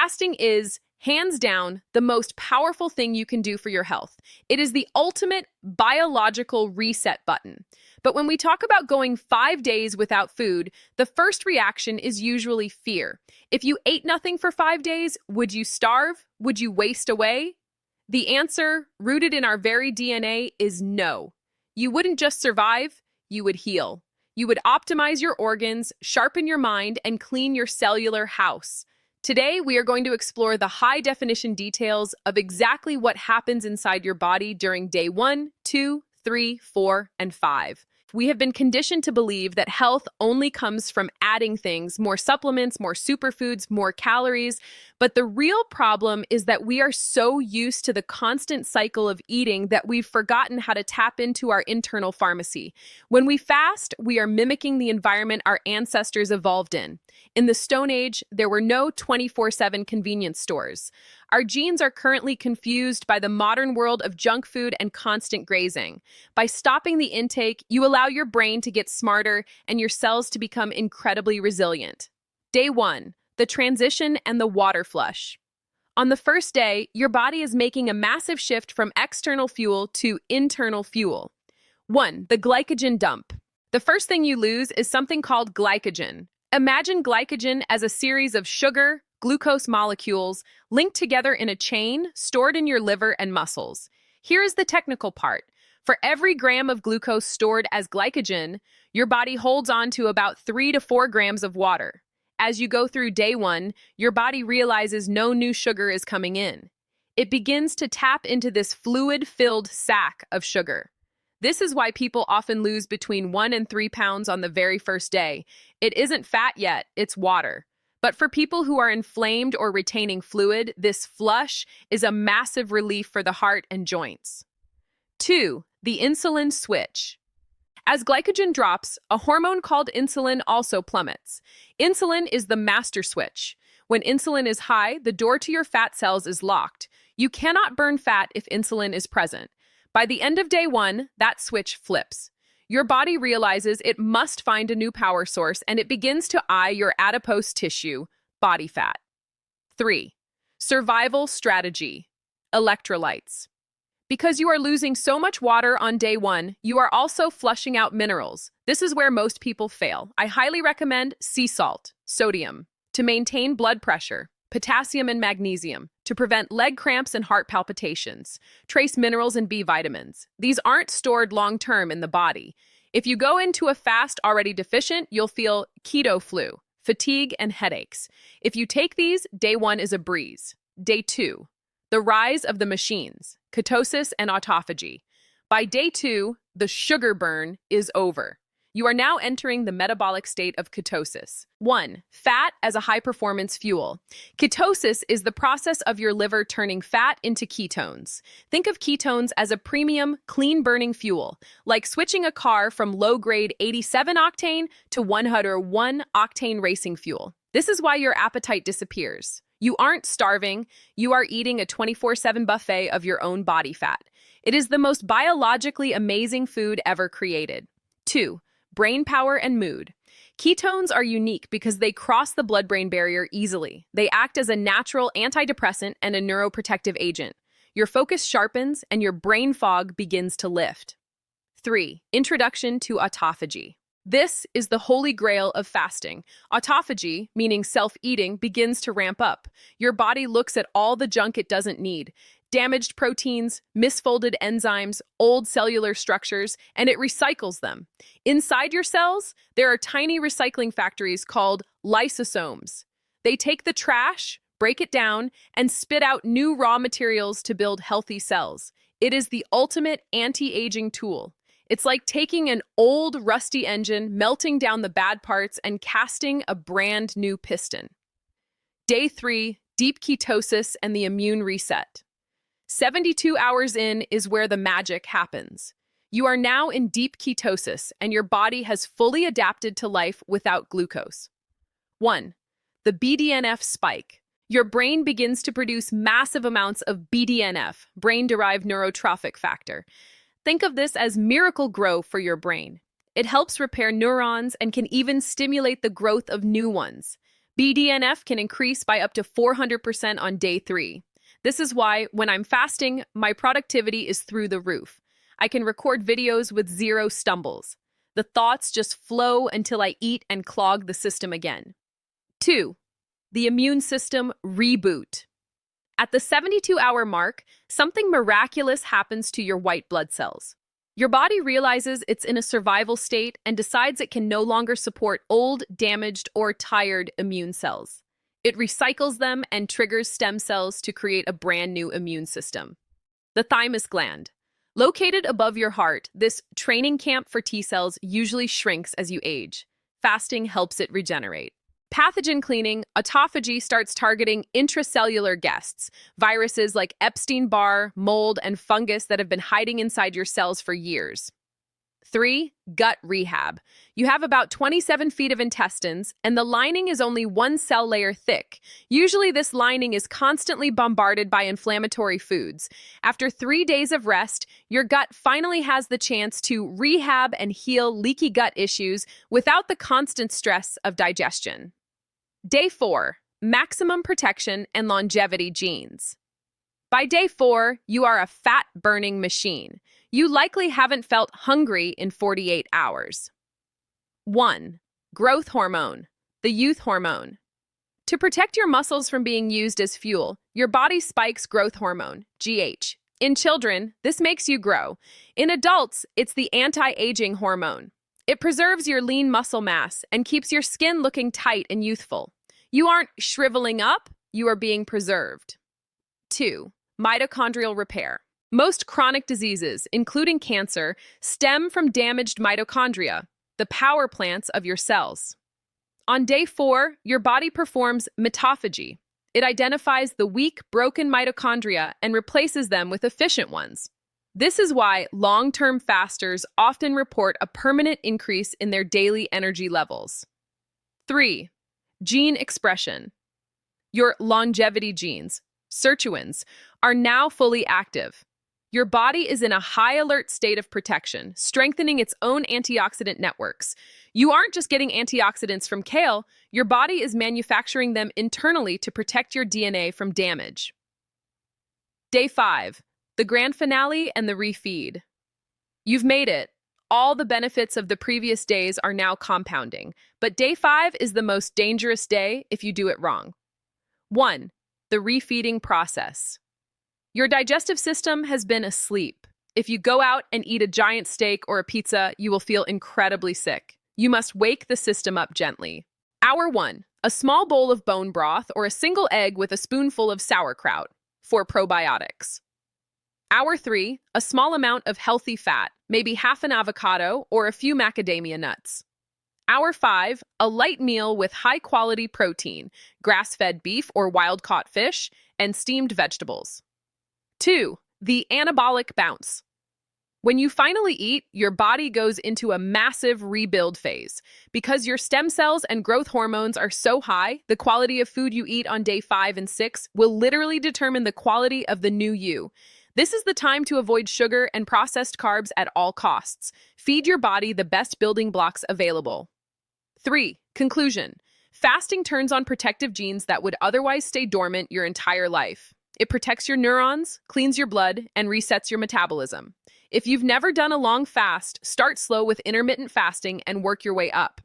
Fasting is, hands down, the most powerful thing you can do for your health. It is the ultimate biological reset button. But when we talk about going 5 days without food, the first reaction is usually fear. If you ate nothing for 5 days, would you starve? Would you waste away? The answer, rooted in our very DNA, is no. You wouldn't just survive, you would heal. You would optimize your organs, sharpen your mind, and clean your cellular house. Today, we are going to explore the high-definition details of exactly what happens inside your body during day 1, 2, 3, 4, and 5. We have been conditioned to believe that health only comes from adding things, more supplements, more superfoods, more calories. But the real problem is that we are so used to the constant cycle of eating that we've forgotten how to tap into our internal pharmacy. When we fast, we are mimicking the environment our ancestors evolved in. In the Stone Age, there were no 24/7 convenience stores. Our genes are currently confused by the modern world of junk food and constant grazing. By stopping the intake, you allow your brain to get smarter and your cells to become incredibly resilient. Day 1, the transition and the water flush. On the first day, your body is making a massive shift from external fuel to internal fuel. 1, the glycogen dump. The first thing you lose is something called glycogen. Imagine glycogen as a series of sugar, glucose molecules linked together in a chain stored in your liver and muscles. Here is the technical part. For every gram of glucose stored as glycogen, your body holds on to about 3 to 4 grams of water. As you go through day 1, your body realizes no new sugar is coming in. It begins to tap into this fluid-filled sack of sugar. This is why people often lose between 1 and 3 pounds on the very first day. It isn't fat yet, it's water. But for people who are inflamed or retaining fluid, this flush is a massive relief for the heart and joints. 2, the insulin switch. As glycogen drops, a hormone called insulin also plummets. Insulin is the master switch. When insulin is high, the door to your fat cells is locked. You cannot burn fat if insulin is present. By the end of day 1, that switch flips. Your body realizes it must find a new power source, and it begins to eye your adipose tissue, body fat. 3, survival strategy, electrolytes. Because you are losing so much water on day 1, you are also flushing out minerals. This is where most people fail. I highly recommend sea salt, sodium, to maintain blood pressure, potassium and magnesium, to prevent leg cramps and heart palpitations, trace minerals and B vitamins. These aren't stored long-term in the body. If you go into a fast already deficient, you'll feel keto flu, fatigue, and headaches. If you take these, day 1 is a breeze. Day 2, the rise of the machines, ketosis and autophagy. By day 2, the sugar burn is over. You are now entering the metabolic state of ketosis. 1, fat as a high-performance fuel. Ketosis is the process of your liver turning fat into ketones. Think of ketones as a premium, clean-burning fuel, like switching a car from low-grade 87 octane to 101 octane racing fuel. This is why your appetite disappears. You aren't starving, you are eating a 24/7 buffet of your own body fat. It is the most biologically amazing food ever created. 2, brain power and mood. Ketones are unique because they cross the blood-brain barrier easily. They act as a natural antidepressant and a neuroprotective agent. Your focus sharpens and your brain fog begins to lift. 3, introduction to autophagy. This is the holy grail of fasting. Autophagy, meaning self-eating, begins to ramp up. Your body looks at all the junk it doesn't need. Damaged proteins, misfolded enzymes, old cellular structures, and it recycles them. Inside your cells, there are tiny recycling factories called lysosomes. They take the trash, break it down, and spit out new raw materials to build healthy cells. It is the ultimate anti-aging tool. It's like taking an old, rusty engine, melting down the bad parts, and casting a brand new piston. Day 3, deep ketosis and the immune reset. 72 hours in is where the magic happens. You are now in deep ketosis, and your body has fully adapted to life without glucose. 1, the BDNF spike. Your brain begins to produce massive amounts of BDNF, brain-derived neurotrophic factor. Think of this as miracle grow for your brain. It helps repair neurons and can even stimulate the growth of new ones. BDNF can increase by up to 400% on day 3. This is why, when I'm fasting, my productivity is through the roof. I can record videos with zero stumbles. The thoughts just flow until I eat and clog the system again. 2. The immune system reboot. At the 72-hour mark, something miraculous happens to your white blood cells. Your body realizes it's in a survival state and decides it can no longer support old, damaged, or tired immune cells. It recycles them and triggers stem cells to create a brand new immune system. The thymus gland. Located above your heart, this training camp for T cells usually shrinks as you age. Fasting helps it regenerate. Pathogen cleaning, autophagy starts targeting intracellular guests, viruses like Epstein-Barr, mold, and fungus that have been hiding inside your cells for years. 3. Gut rehab. You have about 27 feet of intestines, and the lining is only one cell layer thick. Usually this lining is constantly bombarded by inflammatory foods. After 3 days of rest, your gut finally has the chance to rehab and heal leaky gut issues without the constant stress of digestion. Day 4. Maximum protection and longevity genes. By day 4, you are a fat-burning machine. You likely haven't felt hungry in 48 hours. 1. Growth hormone, the youth hormone. To protect your muscles from being used as fuel, your body spikes growth hormone, GH. In children, this makes you grow. In adults, it's the anti-aging hormone. It preserves your lean muscle mass and keeps your skin looking tight and youthful. You aren't shriveling up, you are being preserved. 2. Mitochondrial repair. Most chronic diseases, including cancer, stem from damaged mitochondria, the power plants of your cells. On day 4, your body performs autophagy. It identifies the weak, broken mitochondria and replaces them with efficient ones. This is why long-term fasters often report a permanent increase in their daily energy levels. 3. Gene expression. Your longevity genes, sirtuins, are now fully active. Your body is in a high-alert state of protection, strengthening its own antioxidant networks. You aren't just getting antioxidants from kale, your body is manufacturing them internally to protect your DNA from damage. Day 5. The grand finale and the refeed. You've made it. All the benefits of the previous days are now compounding, but day 5 is the most dangerous day if you do it wrong. 1. The refeeding process. Your digestive system has been asleep. If you go out and eat a giant steak or a pizza, you will feel incredibly sick. You must wake the system up gently. Hour 1. A small bowl of bone broth or a single egg with a spoonful of sauerkraut for probiotics. Hour 3. A small amount of healthy fat, maybe half an avocado or a few macadamia nuts. Hour 5. A light meal with high-quality protein, grass-fed beef or wild-caught fish, and steamed vegetables. 2. The anabolic bounce. When you finally eat, your body goes into a massive rebuild phase. Because your stem cells and growth hormones are so high, the quality of food you eat on day 5 and 6 will literally determine the quality of the new you. This is the time to avoid sugar and processed carbs at all costs. Feed your body the best building blocks available. 3. Conclusion. Fasting turns on protective genes that would otherwise stay dormant your entire life. It protects your neurons, cleans your blood, and resets your metabolism. If you've never done a long fast, start slow with intermittent fasting and work your way up.